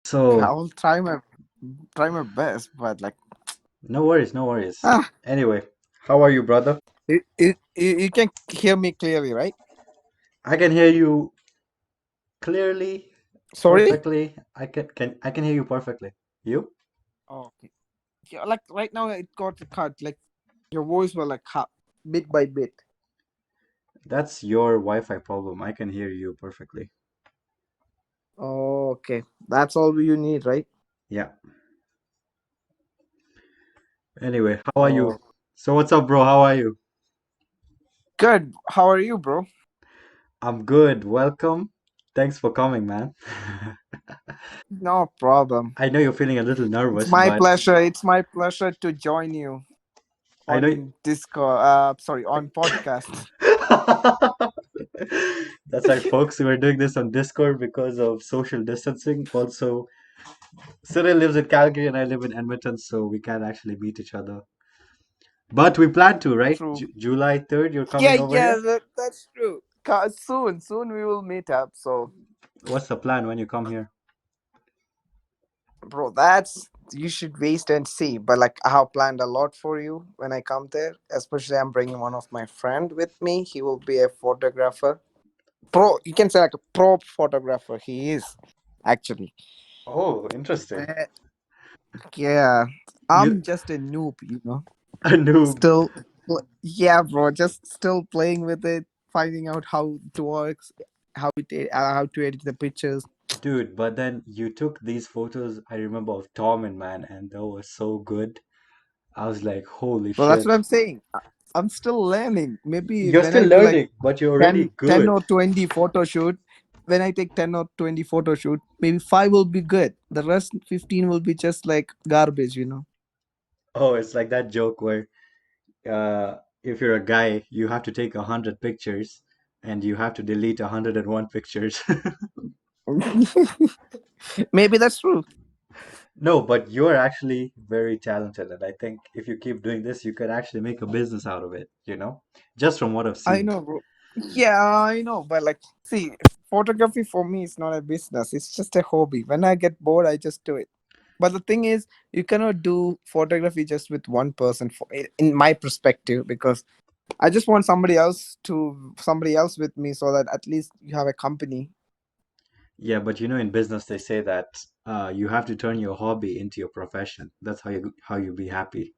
I So, will try my best, but like no worries, no worries. ah, Anyway, how are you, brother? you can hear me clearly, right? I can hear you clearly, Sorry. perfectly. I can hear you perfectly. You? Oh, okay. Yeah, like right now it got cut. Like your voice was like cut bit by bit. That's your Wi-Fi problem. I can hear you perfectly. Oh, okay. That's all you need, right? Yeah. Anyway, how are you? Oh, So what's up, bro? How are you? good. How are you, bro? I'm good. Welcome. Thanks for coming, man. No problem. I know you're feeling a little It's nervous, my but pleasure. It's my pleasure to join you I know. on Discord. Sorry, on podcast. That's right, folks. We're doing this on Discord because of social distancing. Also, Cyril lives in Calgary and I live in Edmonton, so we can't actually meet each other. But we plan to, right? True. July 3rd, you're Yeah, coming over yeah, here? that's true. Soon we will meet up. So, What's the plan when you come here? bro, that's you should waste and see. But like, I have planned a lot for you when I come there. Especially, I'm bringing one of my friend with me. He will be a photographer. Pro, you can say like a pro photographer. He is actually. Oh, interesting. Uh, yeah, You I'm just a noob, you know. a noob. Still, yeah, bro. Just still playing with it, finding out how it works, how to edit the pictures. Dude, but then you took these photos, I remember, of Tom and man, and they were so good. I was like, holy Well, that's shit. what I'm saying. I'm still learning. Maybe You're when still I do like learning, but you're already 10 good. or 20 photo shoot, when I take 10 or 20 photo shoot, maybe 5 will be good. The rest 15 will be just like garbage, you know. Oh, it's like that joke where if you're a guy, you have to take 100 pictures and you have to delete 101 pictures. Maybe that's true. No, but you're actually very talented, and I think if you keep doing this, you could actually make a business out of it, just from what I've I seen. know, bro. Yeah, I know, but like, see, photography for me is not a business. It's just a hobby. When I get bored, I just do it. But the thing is, you cannot do photography just with one person. In my perspective, because I just want somebody else with me, so that at least you have a company. Yeah, but in business they say that you have to turn your hobby into your profession. That's how you be happy.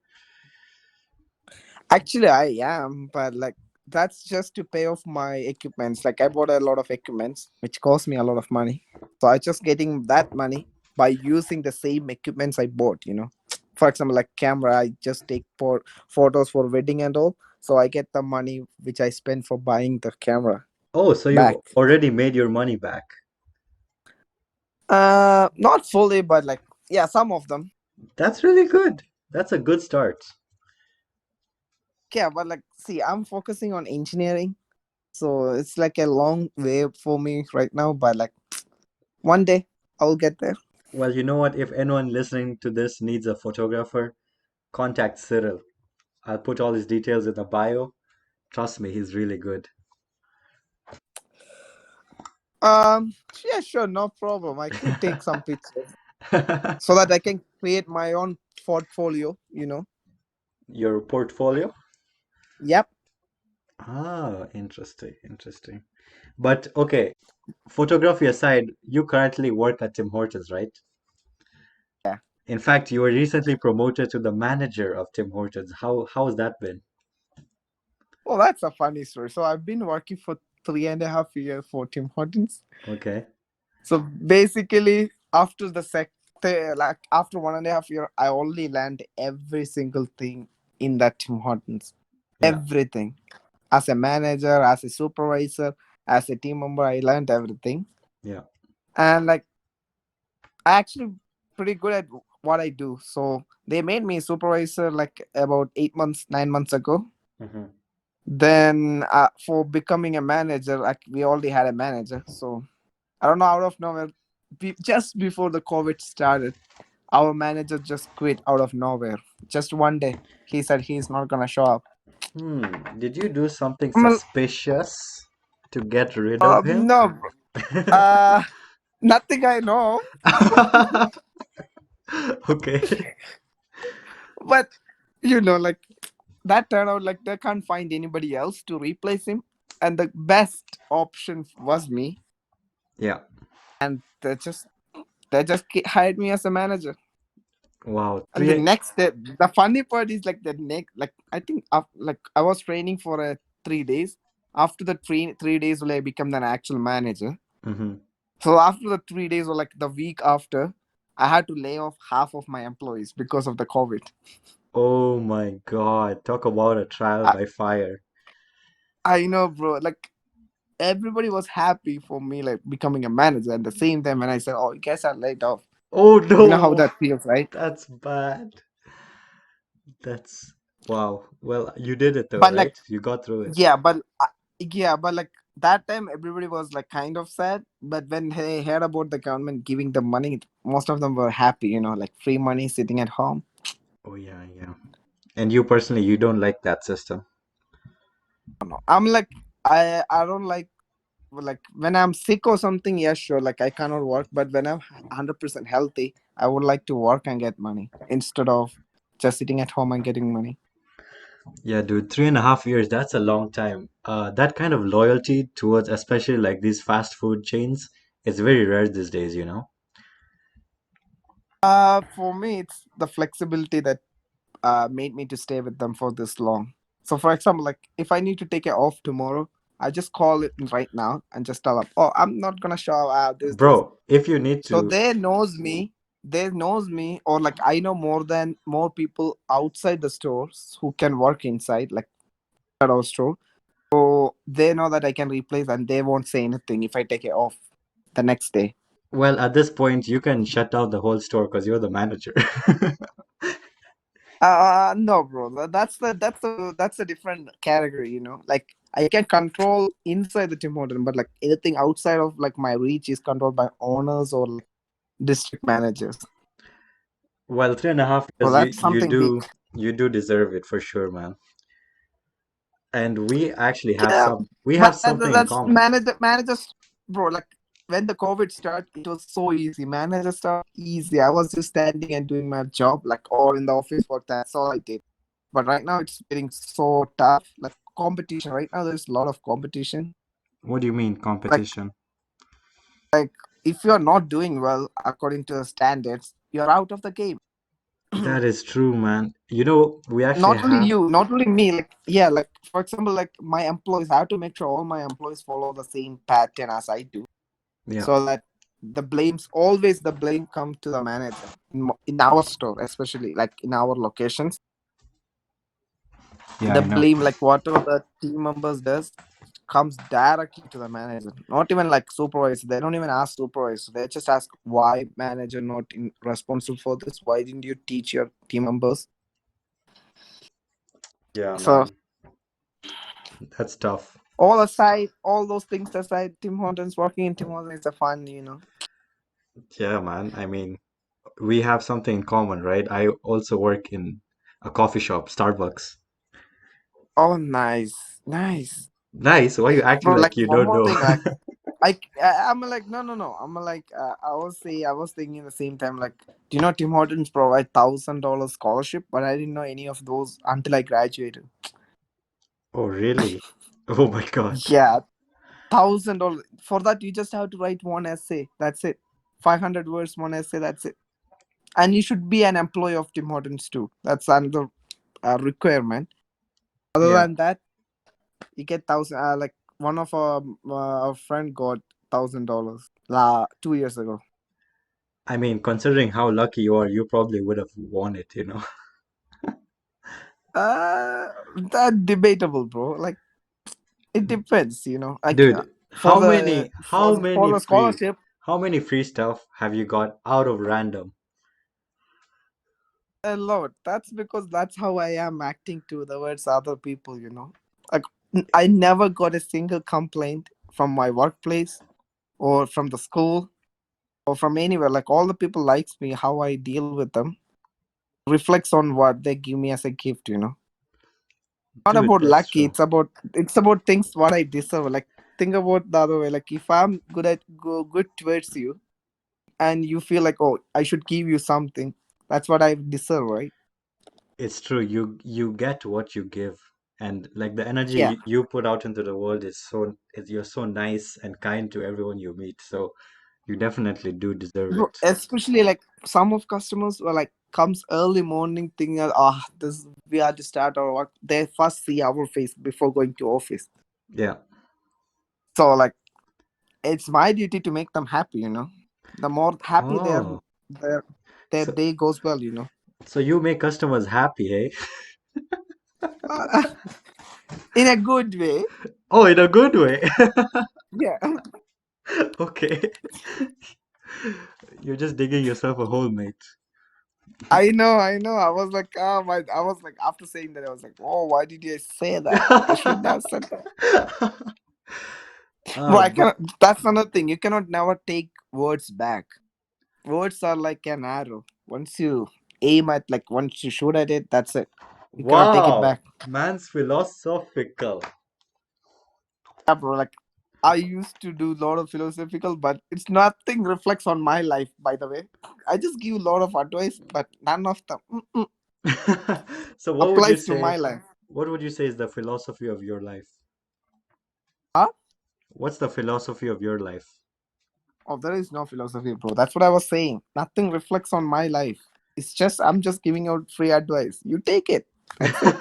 Actually, I am, but like that's just to pay off my equipments. Like I bought a lot of equipments, which cost me a lot of money. So I just getting that money by using the same equipments I bought. You know, for example, like camera, I just take photos for wedding and all. So I get the money which I spent for buying the camera Oh, so you've back. already made your money back. Not fully, but like yeah, some of them. That's really good. That's a good start. Yeah, but like see, I'm focusing on engineering, so it's like a long way for me right now. But like one day I'll get there. Well, you know what? If anyone listening to this needs a photographer, contact Cyril. I'll put all his details in the bio. Trust me, he's really good. Yeah, sure, no problem. I could take some pictures so that I can create my own portfolio. You know. Your portfolio? Yep. Ah, interesting, interesting. But okay, photography aside, you currently work at Tim Hortons, right? Yeah. In fact, you were recently promoted to the manager of Tim Hortons. How has that been? Well, that's a funny story. So I've been working for 3.5 years for Tim Hortons. Okay. So basically, after like after 1.5 year, I only learned every single thing in that Tim Hortons. Yeah. Everything. As a manager, as a supervisor, as a team member, I learned everything. Yeah. And like I actually pretty good at what I do. So they made me supervisor like about 8 months, 9 months ago. Hmm. Then for becoming a manager, like we already had a manager. So I don't know, out of nowhere, just before the COVID started, our manager just quit out of nowhere. Just one day, he said he's not gonna show up. Did you do something Well, suspicious to get rid of him? no. Uh, Nothing I know. Okay. But like that turned out like they can't find anybody else to replace him, and the best option was me, Yeah. and they just hired me as a manager. Wow. And the Three. next day, the funny part is like the next, like I think, like I was training for 3 days. After the 3 days, I become an actual manager. Mm-hmm. So after the 3 days, or like the week after, I had to lay off half of my employees because of the COVID. Oh my God. Talk about a trial I, by fire. I know, bro. Like everybody was happy for me, like becoming a manager. At the same time, when I said, "Oh, you guys are laid off," Oh you know how no. that feels, right? That's bad. That's wow. Well, you did it though, But like, right? You got through it. yeah, but like that time, everybody was like kind of sad. But when they heard about the government giving them money, most of them were happy. Like free money sitting at home. Oh yeah, yeah. And you personally, you don't like that system. I'm like, I don't like when I'm sick or something. Yeah, sure. Like I cannot work, but when I'm 100% healthy, I would like to work and get money instead of just sitting at home and getting money. Yeah, dude, 3.5 years, that's a long time. That kind of loyalty towards, especially like these fast food chains, is very rare these days, you know? For me, it's the flexibility that made me to stay with them for this long. So, for example, like if I need to take it off tomorrow, I just call it right now and just tell them, "Oh, I'm not gonna show up this." Bro, if you need So to, they knows me, or like I know more people outside the stores who can work inside, like at our store. So they know that I can replace, and they won't say anything if I take it off the next day. well, at this point, you can shut down the whole store because you're the manager. No, bro. That's a different category. Like I can control inside the Tim Horton, but like anything outside of like my reach is controlled by owners or like district managers. Well, three and a half So years, you that's you something big. do you do deserve it for sure, man. And we actually have Yeah, something in that's common. managers, bro. Like when the COVID started, it was so easy. Manager stuff easy. I was just standing and doing my job, like or in the office work. That's all I did. But right now it's getting so tough. Like competition. Right now there's a lot of competition. What do you mean Like competition? like if you're not doing well according to the standards, you're out of the game. That is true, man. You know, we actually Not only have, you, not only me. Like yeah, like for example, like my employees, I have to make sure all my employees follow the same pattern as I do, yeah, so that the blame comes to the manager in our store, especially like in our locations. yeah, The I know. blame, like whatever the team members does, comes directly to the manager, not even like supervisor. They don't even ask supervisor, they just ask why manager not responsible for this, why didn't you teach your team members. Yeah, So man. That's tough. all those things aside, Tim Hortons, working in Tim Hortons is a fun. Yeah, man. I mean, we have something in common, right? I also work in a coffee shop, Starbucks. Oh, nice, nice. Nice. Why you acting Bro, like like you one don't more know? thing, I'm like, no. I'm like, I was thinking at the same time, like, do you know Tim Hortons provide $1,000 scholarship? But I didn't know any of those until I graduated. Oh, really? Oh my God. Yeah, $1,000 for that. You just have to write one essay. That's it. 500 words, one essay. That's it. And you should be an employee of Tim Hortons too. That's another requirement. Other Yeah. than that, you get thousand. Like one of our friend got $1,000 2 years ago. I mean, considering how lucky you are, you probably would have won it, you know? Uh, that debatable, bro. Like it depends. Like Dude, for the for the scholarship, how many free stuff have you got out of random? a lot. That's because that's how I am acting towards other people. Like I never got a single complaint from my workplace or from the school or from anywhere. Like all the people likes me. How I deal with them reflects on what they give me as a gift. Not Dude, about that's lucky. true. It's about things what I deserve. Like think about the other way. Like if I'm good towards you, and you feel like, oh, I should give you something. That's what I deserve, right? It's true. You get what you give, and like the energy Yeah. you put out into the world you're so nice and kind to everyone you meet. So you definitely do deserve Bro, it. especially like some of customers were like comes early morning thinking, ah, this we have to start or what. They first see our face before going to office. Yeah. So like it's my duty to make them happy. The more happy Oh, their their so day goes well. so you make customers happy, eh? Uh, in a good way. Oh, in a good way. Yeah. Okay. You're just digging yourself a hole, mate. I know. I was like, I was like, after saying that, I was like, oh, why did you say that? I shouldn't have said that. Bro, I But cannot. That's another thing. You cannot never take words back. Words are like an arrow. Once you aim at, like, once you shoot at it, that's it. You cannot take it wow, back. man's philosophical. Yeah, bro. Like, I used to do a lot of philosophical, but it's nothing reflects on my life. By the way, I just give a lot of advice, but none of them So what would you applies to my say? life. What would you say is the philosophy of your life? Huh? What's the philosophy of your life? Oh, there is no philosophy, bro. That's what I was saying. Nothing reflects on my life. It's just I'm just giving out free advice. You take it. That's it.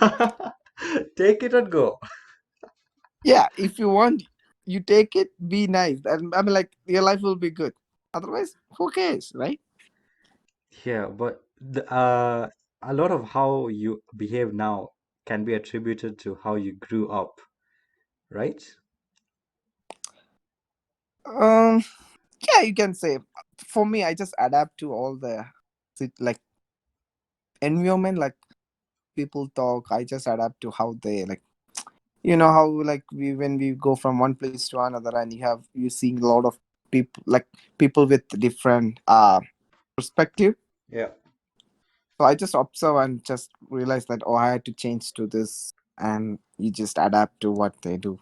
Take it and go. Yeah, if you want, you take it. Be nice, and I mean, like your life will be good. Otherwise, who cares, right? Yeah, but a lot of how you behave now can be attributed to how you grew up, right? Um, yeah, you can say. For me, I just adapt to all the like environment, like people talk. I just adapt to how they like. How like we when we go from one place to another, and you seeing a lot of people, like people with different perspective. Yeah. So I just observe and just realize that, oh, I had to change to this, and you just adapt to what they do.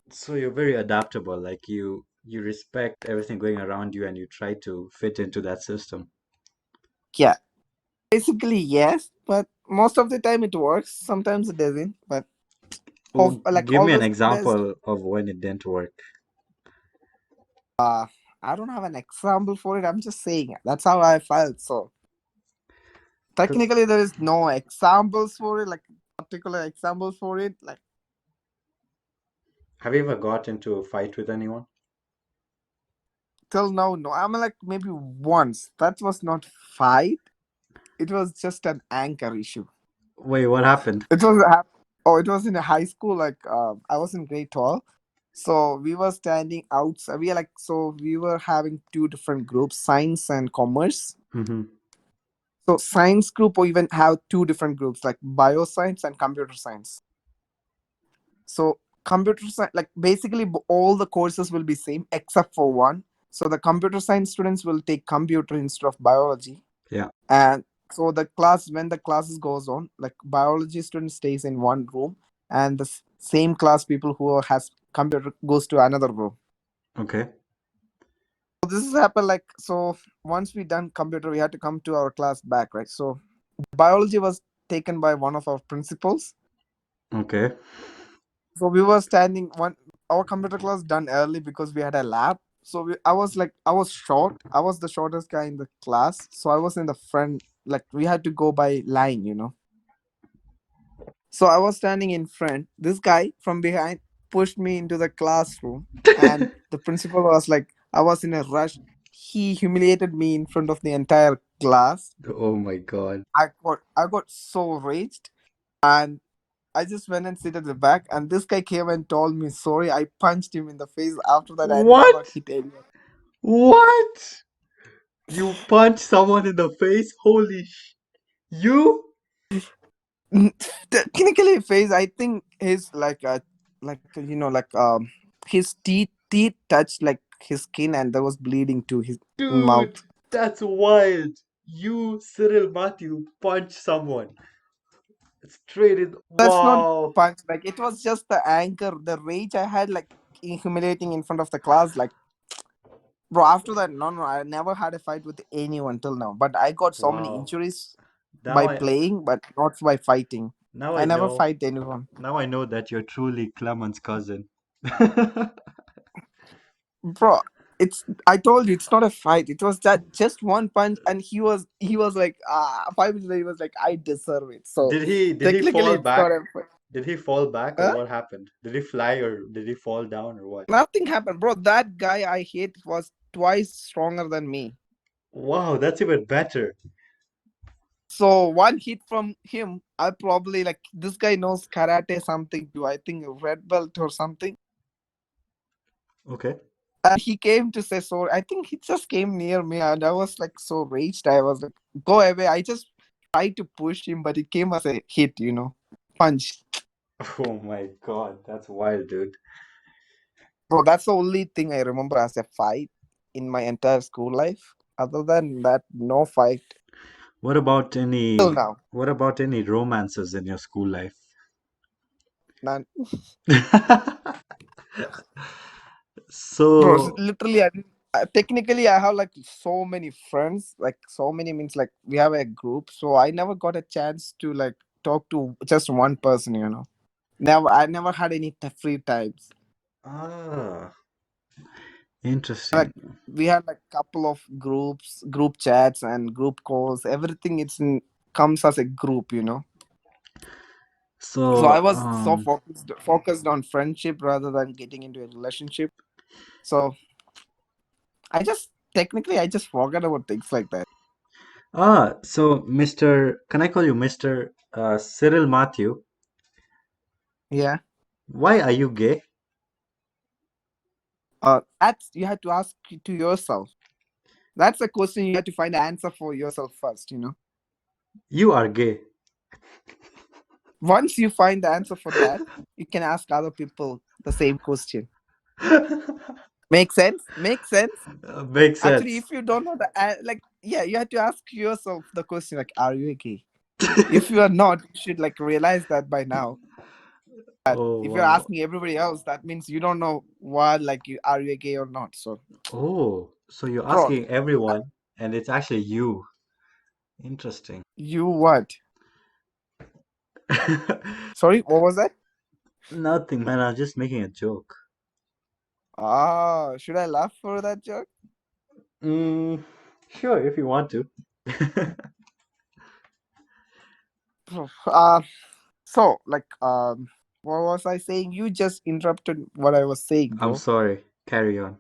So you're very adaptable, like you respect everything going around you and you try to fit into that system. Yeah, basically yes, but most of the time it works. Sometimes it doesn't, but of Oh, like give me an always there's example of when it didn't work. I don't have an example for it. I'm just saying that's how I felt. So Because technically there is no examples for it, like particular examples for it. Like have you ever got into a fight with anyone? till now, no. I'm like maybe once. That was not fight. It was just an anchor issue. Wait, what happened? It was it was in a high school. Like I was in grade 12, so we were standing outside. We were having two different groups, science and commerce. Hmm. So science group or even have two different groups like bioscience and computer science. So computer science, like basically all the courses will be same except for one. So the computer science students will take computer instead of biology, Yeah. and so the class when the classes goes on, like biology student stays in one room, and the same class people who has computer goes to another room. Okay. So this has happened like, so once we done computer we had to come to our class back, right? So biology was taken by one of our principals. Okay. So we were standing one our computer class done early because we had a lab. So I was short. I was the shortest guy in the class. So I was in the front, like we had to go by line. So I was standing in front. This guy from behind pushed me into the classroom, and the principal was like, I was in a rush. He humiliated me in front of the entire class. Oh my God. I got so raged, and I just went and sit at the back. And this guy came and told me sorry. I punched him in the face. After that, I never What? hit anyone. What? You punch someone in the face? You? Technically, face. I think his his teeth touched like his skin, and there was bleeding to his Dude, mouth. that's wild. You, Cyril Matthew, punch someone. Straight in. That's not Wow. punch. Like it was just the anger, the rage I had, like humiliating in front of the class. Like Bro, after that, no, I never had a fight with anyone till now. But I got so many Wow. injuries Now by I playing, but not by fighting. now I I never know fight anyone. now I know that you're truly Clement's cousin. Bro, I told you it's not a fight. It was just one punch, and he was like 5 minutes later, he was like, I deserve it. So Did he technically fall it's not back? a fight. Did he fall back or Huh? what happened? Did he fly or did he fall down or what? Nothing happened, bro. That guy I hate was twice stronger than me. Wow, that's even better. So one hit from him, I probably like this guy knows karate something too. I think red belt or something. Okay. And he came to say sorry. I think he just came near me and I was like so raged. I was like, go away. I just tried to push him, but it came as a hit. Punch. Oh my God, that's wild, dude. Bro, that's the only thing I remember as a fight in my entire school life. Other than that, no fight What about till any now. what about any romances in your school life? None. Bro, So, literally, technically, I have like so many friends. Like, so many means like we have a group. So I never got a chance to like talk to just one person. I never had any free times. ah, Like, interesting. we had like couple of group chats, and group calls. Everything comes as a group. So I So, was so focused on friendship rather than getting into a relationship. So I just forgot about things like that. so Mr. Can I call you Mr. Cyril Matthew? Yeah. Why are you gay? That's you have to ask to yourself. That's a question you have to find the answer for yourself first. You are gay. Once you find the answer for that, you can ask other people the same question. Make sense? Make sense? Makes Actually, sense. if you don't know like, yeah, you have to ask yourself the question like, are you gay? If you are not, you should like realize that by now. Oh If you're wow. asking everybody else, that means you don't know what like are you gay or not. So, Oh, so you're bro, asking everyone, and it's actually you. Interesting. you what? Sorry, what was that? Nothing, man. I was just making a joke. Should I laugh for that joke? Mm, sure, if you want to. Uh, so like what was I saying? You just interrupted what I was saying, I'm bro. sorry. Carry on.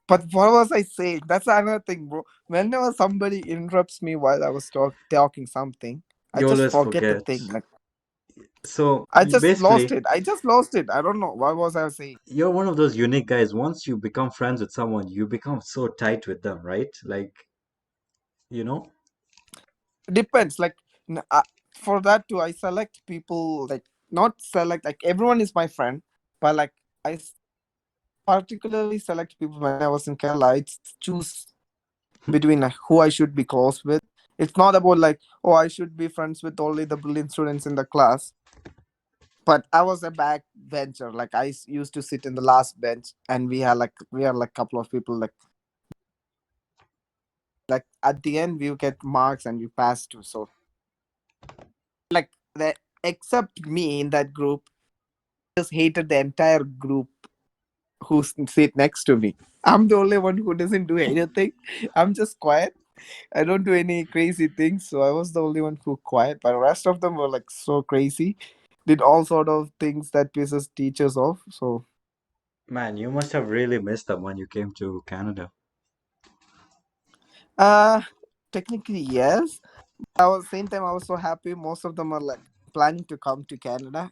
But what was I saying? That's another thing, bro. Whenever somebody interrupts me while I was talking something, I You just always forget the forget. thing. Like So I you just lost basically, it. I just lost it. I don't know. What was I saying? you're one of those unique guys. Once you become friends with someone, you become so tight with them, right? Like, you know? Depends. Like for that too, I select people like not select like everyone is my friend, but like particularly select people when I was in Kerala. I choose between who I should be close with. It's not about like, oh, I should be friends with only the brilliant students in the class. But I was a backbencher. Like used to sit in the last bench, and we had like couple of people like at the end we get marks and we pass too. So like the except me in that group, just hated the entire group who sit next to me. I'm the only one who doesn't do anything. I'm just quiet. I don't do any crazy things, so I was the only one who quiet. But the rest of them were like so crazy, did all sort of things that pisses teachers off. So, Man, you must have really missed them when you came to Canada. uh, technically yes. I was same time I was so happy. Most of them are like planning to come to Canada.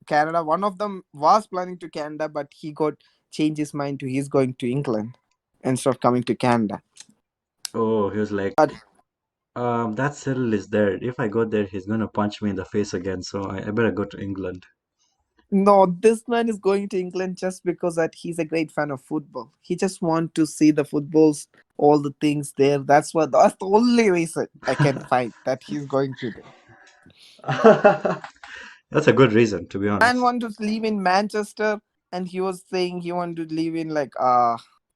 Canada. One of them was planning to Canada, but he got changed his mind to he's going to England instead of coming to Canada. Oh, he was like, But that Cyril is there. If I go there, he's gonna punch me in the face again, so I better go to England. no, this man is going to England just because that he's a great fan of football. He just want to see the footballs, all the things there. That's the only reason I can find that he's going to there. That's a good reason, to be Man honest. want to live in Manchester, and he was saying he want to live in like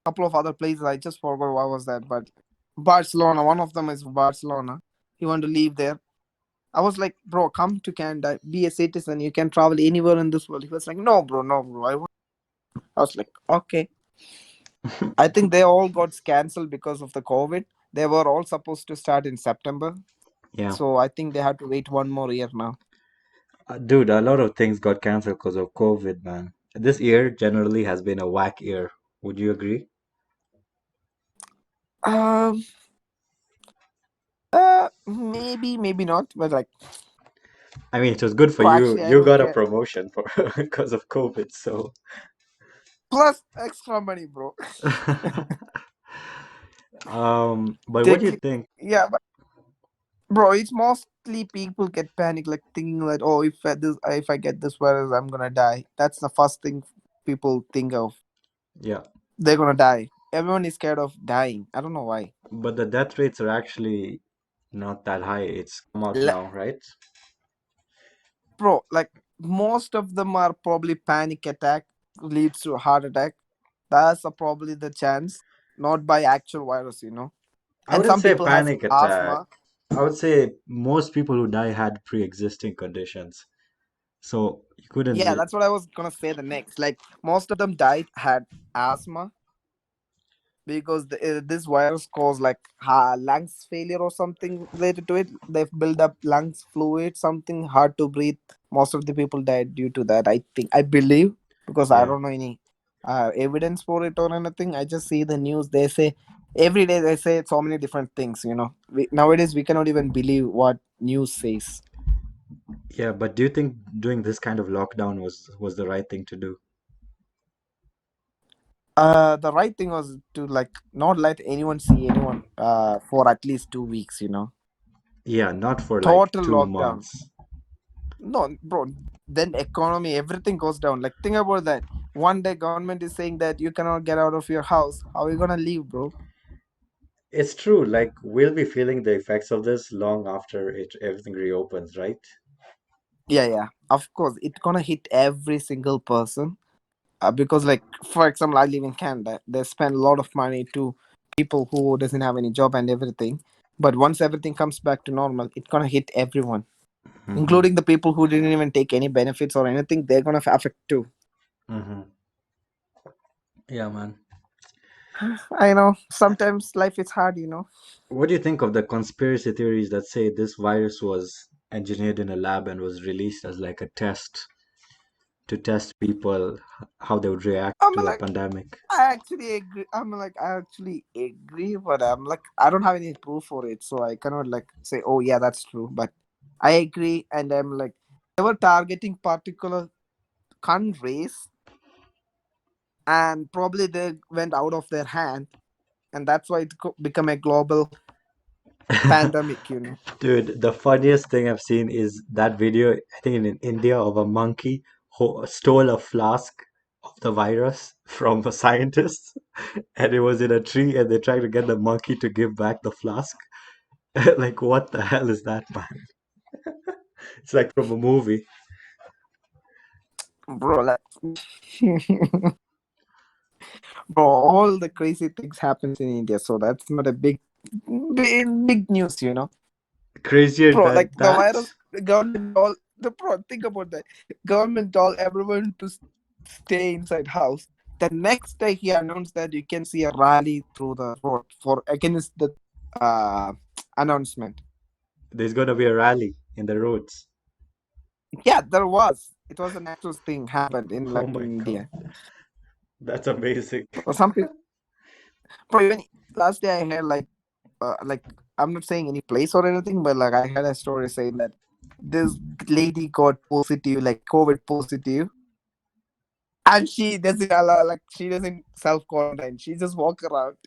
couple of other places. I just forgot what was that, but Barcelona. One of them is Barcelona. He wanted to leave there. I was like, bro, come to Canada, be a citizen. You can travel anywhere in this world. He was like, no, bro, no, bro. I was like, okay. I think they all got cancelled because of the COVID. They were all supposed to start in September. Yeah. So I think they have to wait one more year now. Dude, a lot of things got canceled because of COVID, man. This year generally has been a whack year. Would you agree? Um, maybe, maybe not, but like, I mean, it was good for bro, you. actually, I You don't got a care. promotion for because of COVID, so Plus extra money, bro. but what do you Take, think? yeah, but bro, it's mostly people get panic, like thinking that, oh, if I get this virus, I'm gonna die. That's the first thing people think of. Yeah, They're gonna die. Everyone is scared of dying. I don't know why. but the death rates are actually not that high. It's come out Le- now, right? Bro, like most of them are probably panic attack leads to heart attack. That's probably the chance, not by actual virus. I And wouldn't some say people has panic attack. asthma. I would say most people who die had pre-existing conditions. So you couldn't Yeah, say, that's what I was gonna say the next. Like most of them died had asthma because this virus caused like lungs failure or something related to it. They've built up lungs fluid, something hard to breathe. Most of the people died due to that. I believe, because I yeah. don't know any evidence for it or anything. I just see the news. They say every day they say so many different things. Nowadays we cannot even believe what news says. Yeah, but do you think doing this kind of lockdown was the right thing to do? The right thing was to like not let anyone see anyone for at least 2 weeks. Yeah, not for like Total two lockdown. months. No, bro. Then economy, everything goes down. Like think about that. One day government is saying that you cannot get out of your house. How are you gonna leave, bro? It's true, like we'll be feeling the effects of this long after everything reopens, right? Yeah, yeah. Of course, it's gonna hit every single person. Because, like, for example, I live in Canada. They spend a lot of money to people who doesn't have any job and everything. But once everything comes back to normal, it's gonna hit everyone, Mm-hmm. including the people who didn't even take any benefits or anything. They're gonna affect too. Mm-hmm. Yeah, man. I know. Sometimes life is hard. What do you think of the conspiracy theories that say this virus was engineered in a lab and was released as like a test to test people how they would react I'm to the like, pandemic? I actually agree. I actually agree, but I'm like, I don't have any proof for it, so I cannot like say, oh yeah, that's true. But I agree, and I'm like, they were targeting particular countries, and probably they went out of their hand, and that's why it become a global pandemic. Dude, the funniest thing I've seen is that video, I think in India, of a monkey who stole a flask of the virus from a scientist, and it was in a tree, and they tried to get the monkey to give back the flask. Like, what the hell is that, man? It's like from a movie. Bro. Like, bro, all the crazy things happens in India, so that's not a big news. Crazier Bro, than like the that? virus, the government told the bro. Think about that. Government told everyone to stay inside house. The next day, he announced that you can see a rally through the road for against the uh announcement. There's gonna be a rally in the roads. Yeah, there was. It was an actual thing happened in Oh like my in God, India. that's amazing. So some people, bro. Even last day, I heard like I'm not saying any place or anything, but like I heard a story saying that this lady got positive, like COVID positive, and she doesn't allow, like she doesn't self quarantine. She just walk around.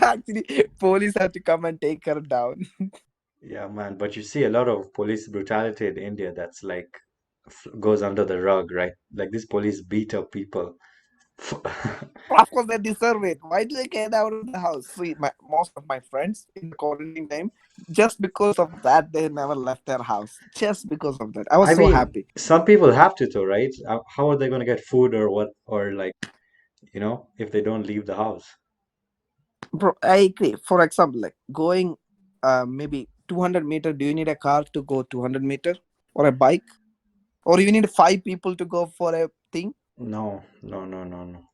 Actually, police had to come and take her down. Yeah, man, but you see a lot of police brutality in India that's like goes under the rug, right? Like these police beat up people. Of course, they deserve it. Why do they get out of the house? See, most of my friends in the quarantine time, just because of that, they never left their house. Just because of that, I was I so mean, happy. some people have to though, right? How are they going to get food or what, or like if they don't leave the house. Bro, I agree. For example, like going maybe 200 meter, do you need a car to go 200 meter or a bike? Or you need five people to go for a thing? No, no, no, no, no.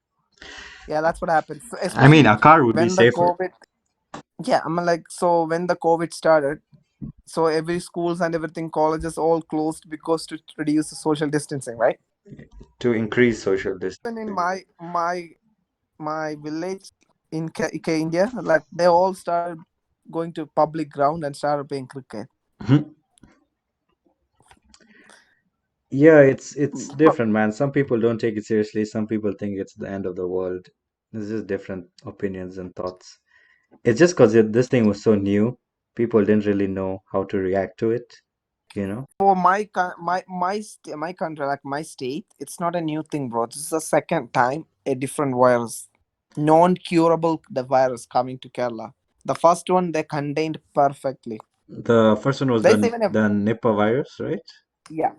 Yeah, that's what happens. So I mean, especially a car would be when the safer. COVID, yeah, I'm like, so when the COVID started, so every schools and everything, colleges all closed because to reduce the social distancing, right? To increase social Even in distancing. my village in India, like they all started going to public ground and started playing cricket. Yeah, it's Bro, different, man. Some people don't take it seriously. Some people think it's the end of the world. There's just different opinions and thoughts. It's just because this thing was so new, people didn't really know how to react to it, you know? for my country, like my state, it's not a new thing, bro. This is the second time a different virus, non-curable the virus coming to Kerala. The first one they contained perfectly. The first one was There's even a, the Nipah virus, right? yeah,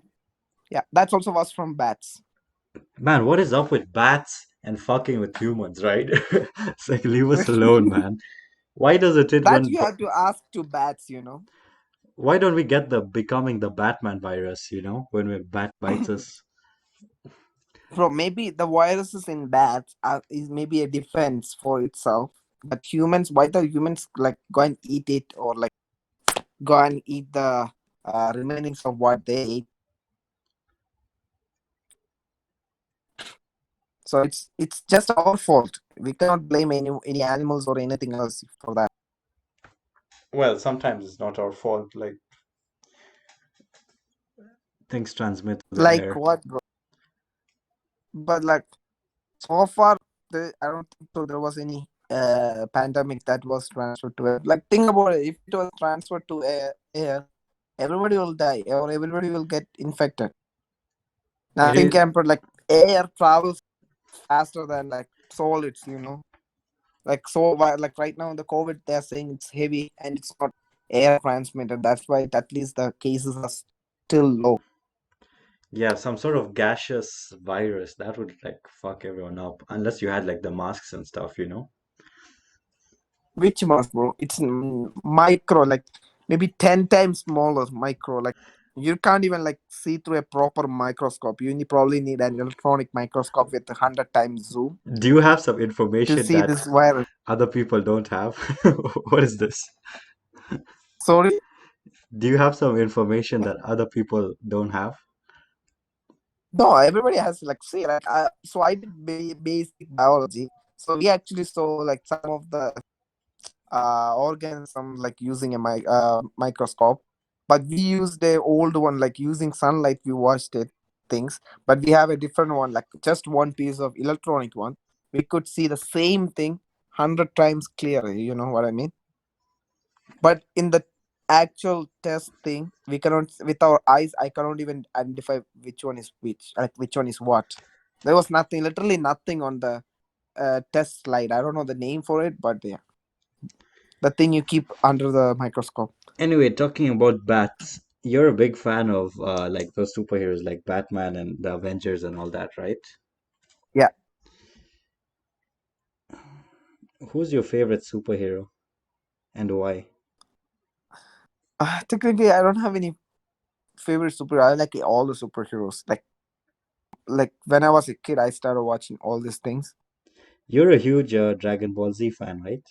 yeah. That's also was from bats. Man, what is up with bats and fucking with humans, right? It's like leave us alone, man. Why does it hit That one? you have to ask to bats, you know. Why don't we get the becoming the Batman virus, when a bat bites us? Bro, maybe the viruses in bats is maybe a defense for itself. But humans, why the humans like go and eat it or like go and eat the remainings of what they ate? So it's just our fault. We cannot blame any animals or anything else for that. Well, sometimes it's not our fault. Like things transmit through the Like air. what, bro? But like so far, I don't think so. There was any pandemic that was transferred to air. Like think about it. If it was transferred to air, everybody will die or everybody will get infected. It Nothing is. can like air travels faster than like solids. Like like right now in the COVID, they're saying it's heavy and it's not air transmitted. That's why at least the cases are still low. Yeah, some sort of gaseous virus that would like fuck everyone up unless you had like the masks and stuff. Which mask, bro? It's micro, like maybe 10 times smaller. Micro, like you can't even like see through a proper microscope. You probably need an electronic microscope with 100 times zoom Do you have some to information see that this virus. other people don't have? What is this? Sorry. Do you have some information that other people don't have? No, everybody has like see like so I did basic biology. So we actually saw like some of the organism like using a microscope, but we used a old one like using sunlight. We watched it things, but we have a different one like just one piece of electronic one. We could see the same thing 100 times clearer. You know what I mean? But in the actual test thing, we cannot with our eyes. I cannot even identify which one is which, like which one is what. There was nothing, literally nothing on the test slide. I don't know the name for it, but yeah, the thing you keep under the microscope. Anyway, talking about bats, you're a big fan of like those superheroes like Batman and the Avengers and all that, right? Yeah. Who's your favorite superhero and why? Technically, I don't have any favorite superhero. I like all the superheroes. Like when I was a kid, I started watching all these things. You're a huge Dragon Ball Z fan, right?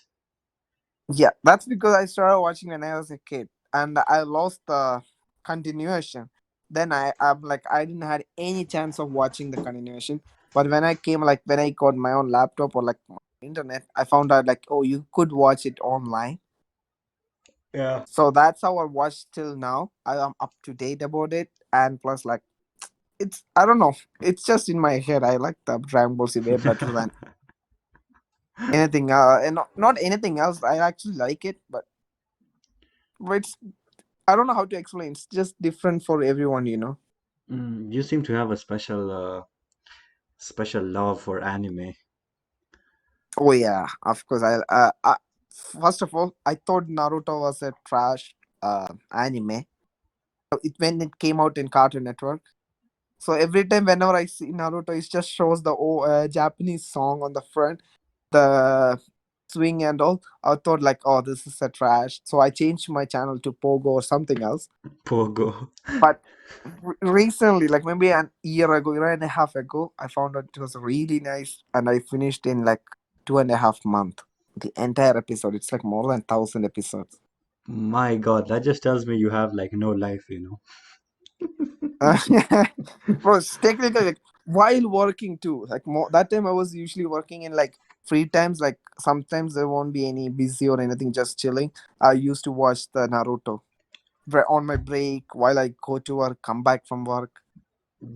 Yeah, that's because I started watching when I was a kid, and I lost the continuation. Then I'm like I didn't had any chance of watching the continuation. But when I came like when I got my own laptop or like my internet, I found out like oh you could watch it online. Yeah. So that's how I watch till now. I am up to date about it, and plus like it's I don't know. It's just in my head. I like the Dragon Ball Z way better than anything. And not anything else. I actually like it, but it's I don't know how to explain. It's just different for everyone, you know. You seem to have a special love for anime. Oh yeah, of course. I first of all, I thought Naruto was a trash anime. It when it came out in Cartoon Network. So every time whenever I see Naruto, it just shows the Japanese song on the front, the swing and all. I thought like, oh, this is a trash. So I changed my channel to Pogo or something else. Pogo. But recently, like maybe an year and a half ago, I found out it was really nice, and I finished in like 2.5 months. The entire episode. It's like more than 1,000 episodes. My God, that just tells me you have like no life, Uh, Bro, it's technically like while working too. Like more that time I was usually working in like free times. Like sometimes there won't be any busy or anything, just chilling. I used to watch the Naruto on my break while I go to work, come back from work.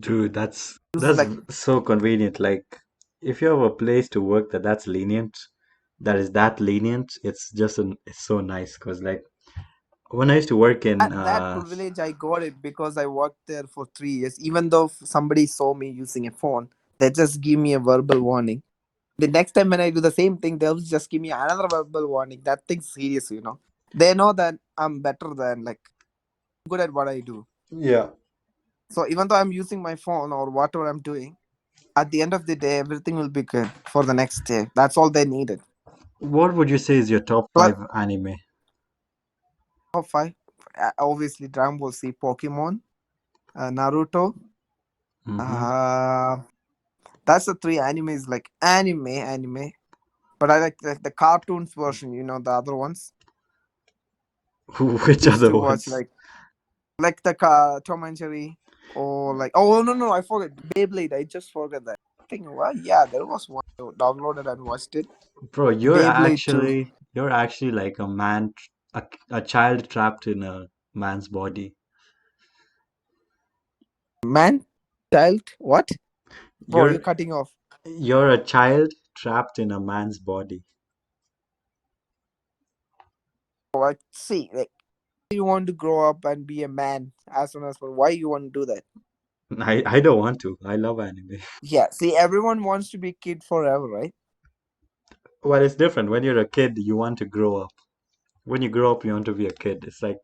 Dude, that's Use that's like so convenient. Like, if you have a place to work that's lenient, that is that lenient, it's so nice. Cause like when I used to work in that privilege I got it because I worked there for 3 years. Even though if somebody saw me using a phone, they just give me a verbal warning. The next time when I do the same thing, they'll just give me another verbal warning. That thing's serious. They know that I'm better than like good at what I do. yeah. So even though I'm using my phone or whatever I'm doing, at the end of the day, everything will be good for the next day. That's all they needed. What would you say is your top Plus, five anime? top five, obviously, Dragon Ball Z, Pokemon, Naruto. Mm-hmm. Uh, that's the three animes, like anime. But I like the cartoons version. The other ones. Which Used other to watch ones? like the Tom and Jerry, or like no, I forgot Beyblade. I just forgot that. I think well, yeah, there was one I downloaded and watched it. Bro, Beyblade 2. you're actually like a man, a child trapped in a man's body. Man, child, what? Bro, you're You're cutting off. you're a child trapped in a man's body. Like, see, like you want to grow up and be a man as soon as possible. Why you want to do that? I don't want to. I love anime. Yeah, see, everyone wants to be kid forever, right? Well, it's different. When you're a kid, you want to grow up. When you grow up, you want to be a kid. It's like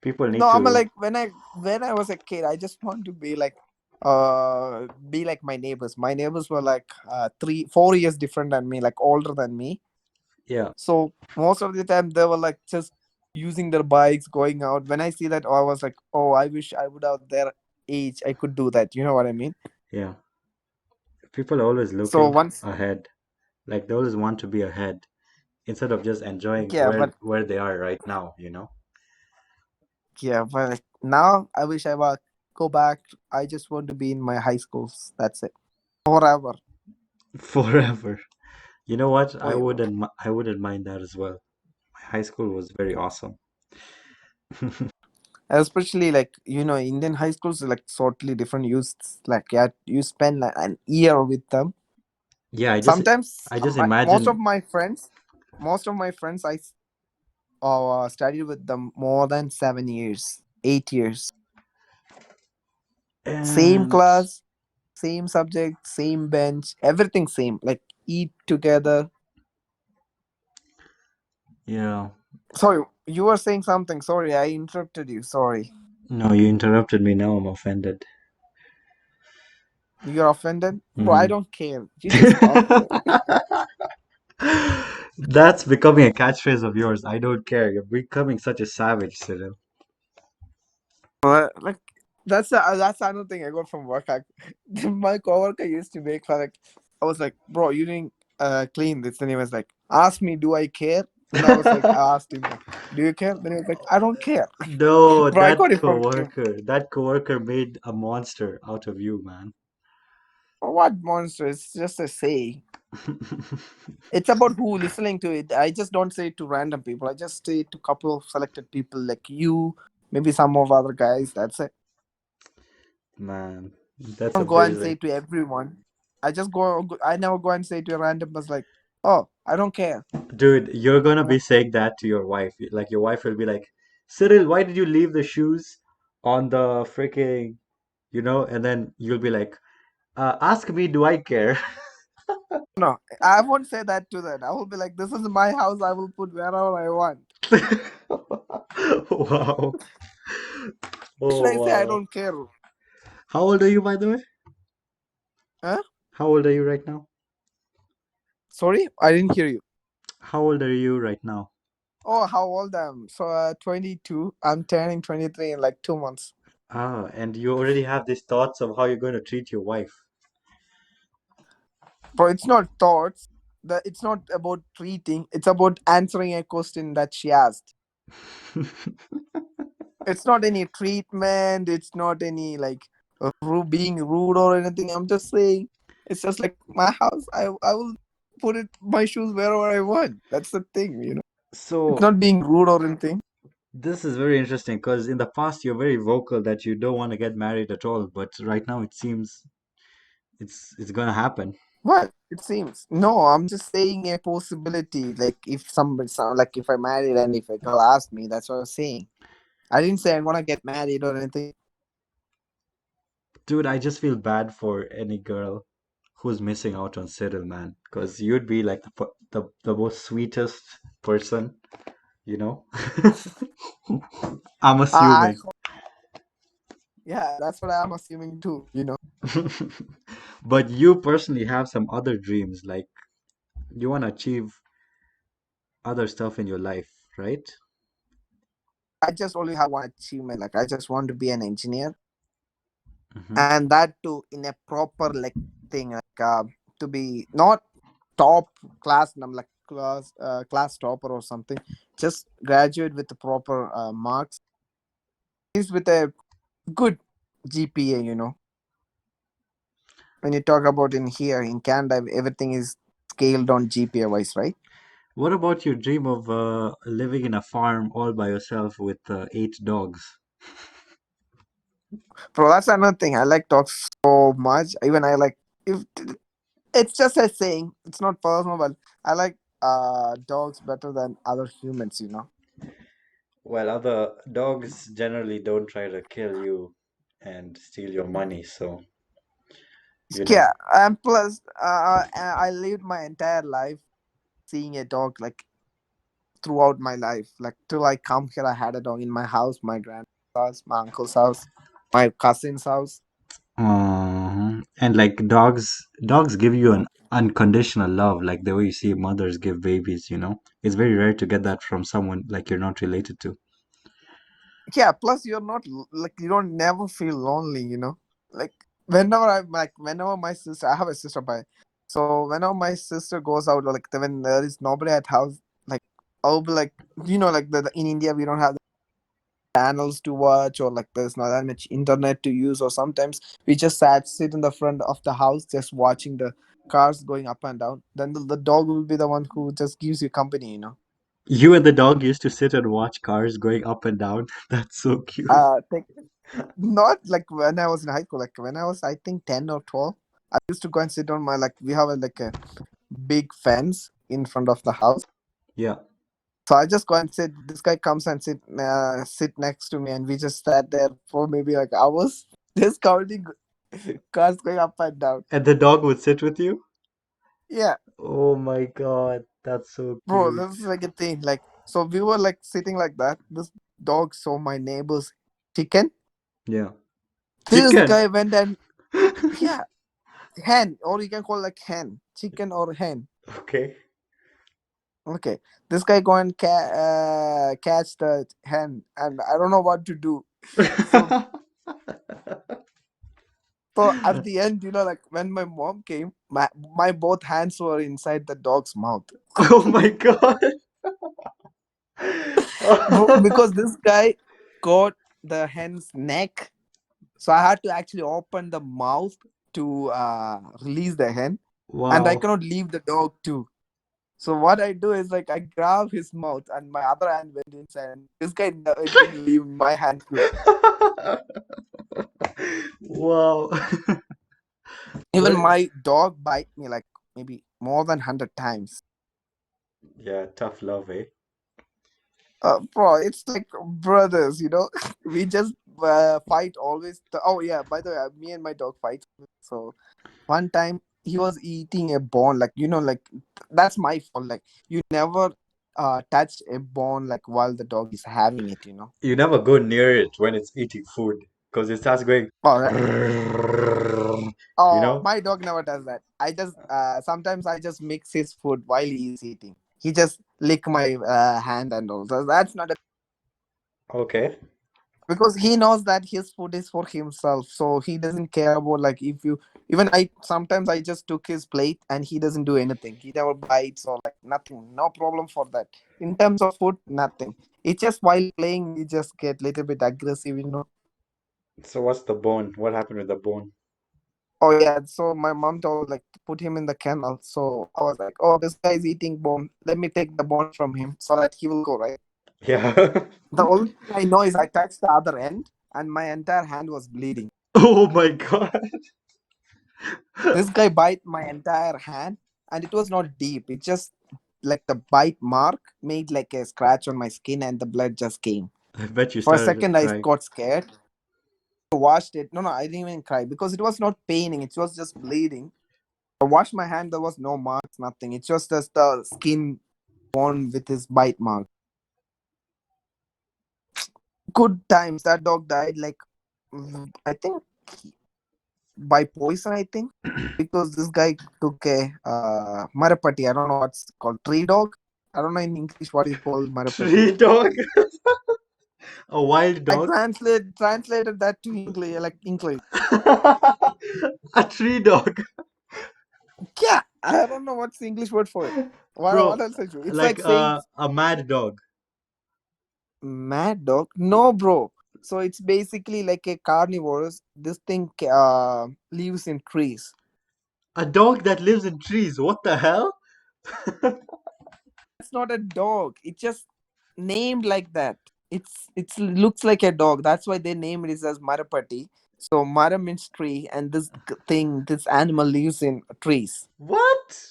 people No, need I'm to. like when I was a kid, I just want to be like my neighbors. My neighbors were like 3 4 years different than me, like older than me. Yeah, So most of the time they were like just using their bikes, going out. When I see that, I was like, oh, I wish I would have their age. I could do that. You know what I mean? yeah. People are always So looking once, ahead. Like they always want to be ahead instead of just enjoying yeah, where they are right now. but like, now I wish I would go back. I just want to be in my high schools. That's it forever. Forever. You know what? Forever. I wouldn't mind that as well. My high school was very awesome. Especially like Indian high schools are like totally different. Like yeah, you spend like an year with them. Yeah, Sometimes I just most of imagine. my friends, I studied with them more than 7 years, 8 years. Same And class, same subject, same bench, everything same. Like eat together. yeah, Sorry, you were saying something. Sorry, I interrupted you. Sorry. no, you interrupted me. Now I'm offended. You're offended, bro. I Hmm. don't care. You just talk, bro. That's becoming a catchphrase of yours. I don't care. You're becoming such a savage, Cyril. Like that's another thing I got from work. My coworker used to make fun. Like I was like, bro, you didn't clean this. Then he was like, ask me, do I care? Then I was like, I asked him like, do you care? Then he was like, I don't care. No, Bro, I got it from him. that coworker made a monster out of you, man. What monster? It's just a say. It's about who listening to it. I just don't say it to random people. I just say it to couple of selected people like you, maybe some of other guys. That's it. Man, that's Don't go and amazing. say to everyone. I just go. I never go and say to a random person like, "Oh, I don't care." Dude, you're gonna You be know? saying that to your wife. Like your wife will be like, Cyril, why did you leave the shoes on the freaking, and then you'll be like, ask me, do I care? No, I won't say that to them. I will be like, "This is my house. I will put wherever I want." Wow. Should Oh I say I wow. don't care? How old are you, by the way? Huh? How old are you right now? Sorry, I didn't hear you. How old are you right now? Oh, how old I am? So, 22. I'm turning 23 in like 2 months. Ah, and you already have these thoughts of how you're going to treat your wife. Bro, it's not thoughts. It's not about treating. It's about answering a question that she asked. It's not any treatment. It's not any like being rude or anything. I'm just saying. It's just like my house. I will put it my shoes wherever I want. That's the thing. It's So not being rude or anything. this is very interesting because in the past you're very vocal that you don't want to get married at all, but right now it seems it's gonna happen. What? It seems. No, I'm just saying a possibility. Like if like if I married and if a girl asked me, that's what I was saying. I didn't say I'm gonna get married or anything. Dude, I just feel bad for any girl who's missing out on Cyril, man, because you'd be like the most sweetest person, you know? I'm I assuming. Yeah, that's what I'm assuming too. But you personally have some other dreams, like you want to achieve other stuff in your life, right? I just only have one achievement. Like I just want to be an engineer, Hmm. and that too in a proper like thing. Like to be not top class. I'm like class topper or something. Just graduate with the proper marks. Is with a good GPA. When you talk about in here in Canada, everything is scaled on GPA wise, right? What about your dream of living in a farm all by yourself with 8 dogs? Bro, that's another thing. I like dogs so much. Even I like if it's just a saying. It's not personal, but I like dogs better than other humans. Well, other dogs generally don't try to kill you and steal your money, so you know. Yeah, and plus, I lived my entire life seeing a dog like throughout my life. Like till I come here, I had a dog in my house, my grandma's house, my uncle's house, my cousin's house. And like dogs give you an unconditional love, like the way you see mothers give babies, you know? It's very rare to get that from someone like you're not related to. Yeah, plus you're not like you don't never feel lonely. Like whenever my sister, I have a sister by, so whenever my sister goes out or like when there is nobody at house, like I'll be like like in India we don't have channels to watch or like there's not that much internet to use, or sometimes we just sit in the front of the house just watching the cars going up and down. Then the dog will be the one who just gives you company. You and the dog used to sit and watch cars going up and down. That's so cute. Take not like when I was in high school, like when I was I think 10 or 12, I used to go and sit on my like we have like a big fence in front of the house. Yeah. So I just go and sit. This guy comes and sit next to me, and we just sat there for maybe like hours, just counting cars going up and down. And the dog would sit with you? Yeah, Oh my God, that's so bro, cute. this is like a thing. Like so, we were like sitting like that. This dog saw my neighbor's chicken. Yeah. This Chicken. guy went and yeah, hen, or you can call like hen, chicken or hen. Okay. Okay, this guy go and catch the hen, and I don't know what to do. So, so at the end, like when my mom came, my both hands were inside the dog's mouth. Oh my God. Because this guy got the hen's neck, so I had to actually open the mouth to release the hen, and I Wow. cannot leave the dog too. So what I do is like I grab his mouth and my other hand went inside, and this guy didn't leave my hand too. Wow. Even Well, my dog bite me like maybe more than 100 times. yeah, tough love, eh? Bro, it's like brothers. We just fight always. Oh yeah, by the way, me and my dog fight. So one time he was eating a bone, like like that's my fault. Like you never touch a bone like while the dog is having it. You never go near it when it's eating food. because it starts going, All right. you Oh, know? my dog never does that. I just sometimes I just mix his food while he is eating. He just lick my hand and all. So that's not a, Okay. because he knows that his food is for himself. So he doesn't care about like if you even I sometimes I just took his plate and he doesn't do anything. He never bites or like nothing. No problem for that. In terms of food, nothing. It's just while playing, he just get little bit aggressive. So what's the bone? What happened with the bone? Oh yeah, so my mom told like to put him in the kennel. So I was like, oh, this guy is eating bone. Let me take the bone from him so that he will go right. Yeah. The only thing I know is I touched the other end and my entire hand was bleeding. Oh my God. This guy bite my entire hand and it was not deep. It just like the bite mark made like a scratch on my skin and the blood just came. I bet you For a started second I crying. got scared. I washed it. No, I didn't even cry because it was not paining. It was just bleeding. I washed my hand. There was no marks, nothing. It's just the skin on with his bite mark. Good times. That dog died like I think by poison. I think because this guy took a Marapatti. I don't know what's called tree dog. I don't know in English what is called Marapatti. Tree dog? A wild I dog? translated that to English like English. A tree dog. Yeah, I don't know what's the English word for it. What Bro, else I do? It's like like saying a mad dog. mad dog? No, bro. So it's basically like a carnivorous. This thing lives in trees. A dog that lives in trees. What the hell? That's not a dog. It's just named like that. It's looks like a dog. That's why they name it as Marapati. So Mara means tree, and this animal lives in trees. What?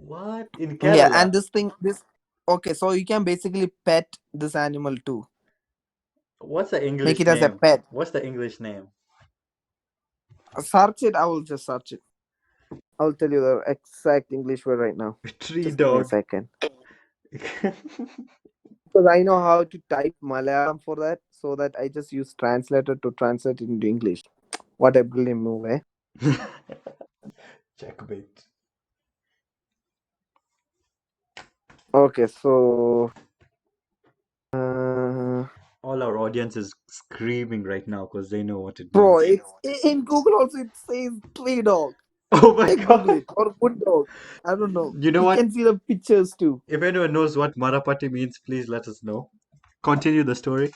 What? In Yeah, Kerala? and this. Okay, so you can basically pet this animal too. What's the Make English it as a name? pet. What's the English name? Search it. I will just search it. I'll tell you the exact English word right now. Tree Just give me a dog. second. Because I know how to type Malayalam for that, so that I just use translator to translate it into English. What a brilliant move, eh? Checkmate. Okay, so uh, All our audience is screaming right now because they know what it bro, means. it's in Google also. It says tree dog. Oh my Check Google God. it or wood dog. I don't know. You know You what? can see the pictures too. If anyone knows what Marapati means, please let us know. Continue the story.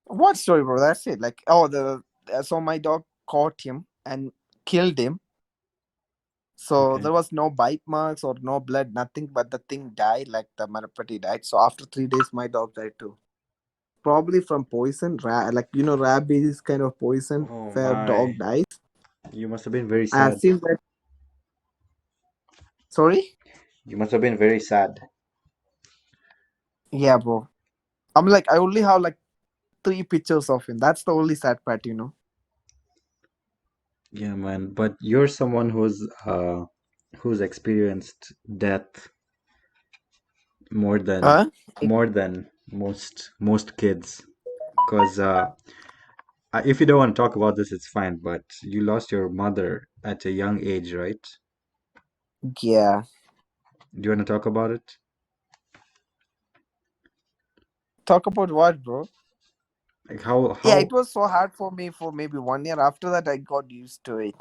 What story, bro? That's it. Like, oh, the so my dog caught him and killed him. So Okay. there was no bite marks or no blood, nothing. But the thing died, like the Marapati died. So after 3 days, my dog died too. Probably from poison, like rabies kind of poison. Oh Where my. dog dies. You must have been very I have sad. seen that. Sorry. You must have been very sad. Yeah, bro. I'm like I only have like 3 pictures of him. That's the only sad part. Yeah, man. But you're someone who's experienced death more than Huh? more than most kids. Because if you don't want to talk about this, it's fine. But you lost your mother at a young age, right? Yeah. Do you want to talk about it? Talk about what, bro? Like how Yeah, it how was so hard for me for maybe 1 year. After that, I got used to it.